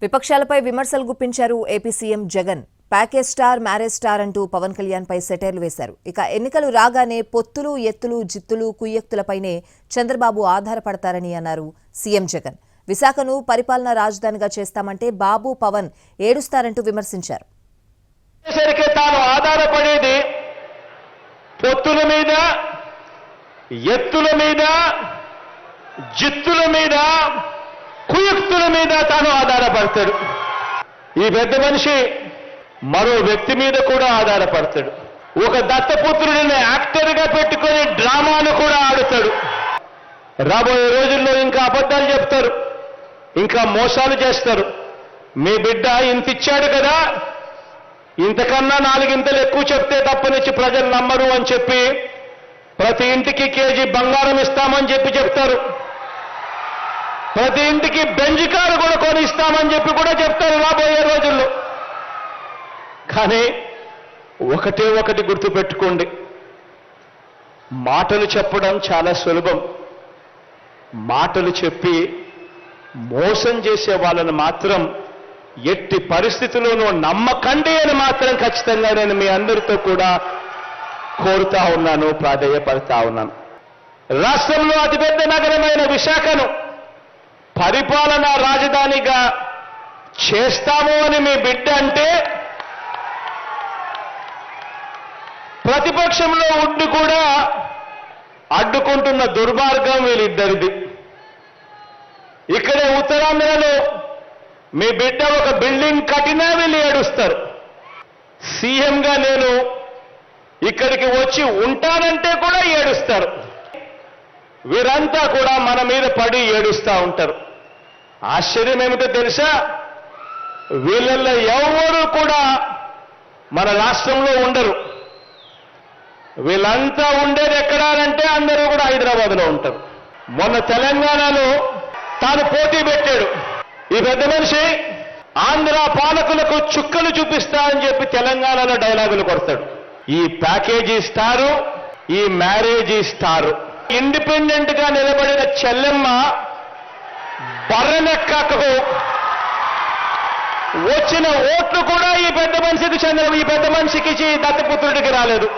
విపక్షాలపై విమర్శలు గుప్పించారు AP CM Jagan. Package star, marriage star అంటూ పవన్ కళ్యాణ్ పై సెటైర్లు వేశారు. ఇక ఎన్నికలు రాగానే పొత్తులు, ఎత్తులు, జిత్తులు, కుయ్యక్తులపైనే చంద్రబాబు ఆధారపడతారని అన్నారు సీఎం జగన్. విశాఖను పరిపాలనా రాజధానిగా చేస్తామంటే బాబు, పవన్ ఏడుస్తారంటూ విమర్శించారు. తాను ఆధారపడేది పొత్తుల మీద, ఎత్తుల మీద, జిత్తుల మీద, కుయుక్తుల మీద తాను ఆధారపడతాడు. ఈ పెద్ద మనిషి మరో వ్యక్తి మీద కూడా ఆధారపడతాడు. ఒక దత్తపుత్రుడిని యాక్టర్గా పెట్టుకొని డ్రామాను కూడా ఆడుతాడు. రాబోయే రోజుల్లో ఇంకా అబద్ధాలు చెప్తారు, ఇంకా మోసాలు చేస్తారు. మీ బిడ్డ ఇంత ఇచ్చాడు కదా, ఇంతకన్నా 4 ఇంతలు ఎక్కువ చెప్తే తప్పనిచ్చి ప్రజలు నమ్మరు అని చెప్పి ప్రతి ఇంటికి కేజీ బంగారం ఇస్తామని చెప్పి చెప్తారు. ప్రతి ఇంటికి బెంజ్ కారు కూడా కొనిస్తామని చెప్పి కూడా చెప్తారు రాబోయే రోజుల్లో. కానీ ఒకటి గుర్తుపెట్టుకోండి, మాటలు చెప్పడం చాలా సులభం. మాటలు చెప్పి మోసం చేసే వాళ్ళని మాత్రం ఎట్టి పరిస్థితుల్లోనూ నమ్మకండి అని మాత్రం ఖచ్చితంగా నేను మీ అందరితో కూడా కోరుతా ఉన్నాను, ప్రాధేయపడతా ఉన్నాను. రాష్ట్రంలో అతిపెద్ద నగరమైన విశాఖను పరిపాలనా రాజధానిగా చేస్తాము అని మీ బిడ్డ అంటే ప్రతిపక్షంలో ఉండి కూడా అడ్డుకుంటున్న దుర్మార్గం వీళ్ళిద్దరిది. ఇక్కడే ఉత్తరాంధ్రలో మీ బిడ్డ ఒక బిల్డింగ్ కట్టినా వీళ్ళు ఏడుస్తారు. సీఎంగా నేను ఇక్కడికి వచ్చి ఉంటానంటే కూడా ఏడుస్తారు. వీరంతా కూడా మన మీద పడి ఏడుస్తూ ఉంటారు. ఆశ్చర్యం ఏమిటో తెలుసా, వీళ్ళల్లో ఎవరు కూడా మన రాష్ట్రంలో ఉండరు. వీళ్ళంతా ఉండేది ఎక్కడానంటే అందరూ కూడా హైదరాబాద్లో ఉంటారు. మొన్న తెలంగాణలో తాను పోటీ పెట్టాడు. ఈ పెద్ద మనిషి ఆంధ్ర పాలకులకు చుక్కలు చూపిస్తా అని చెప్పి తెలంగాణలో డైలాగులు కొడతాడు. ఈ ప్యాకేజీ స్టారు, ఈ మ్యారేజీ స్టారు. ఇండిపెండెంట్ గా నిలబడిన చెల్లెమ్మ బర్రెనెక్కకు వచ్చిన ఓట్లు కూడా ఈ పెద్ద మనిషికి దత్తపుత్రుడికి రాలేదు.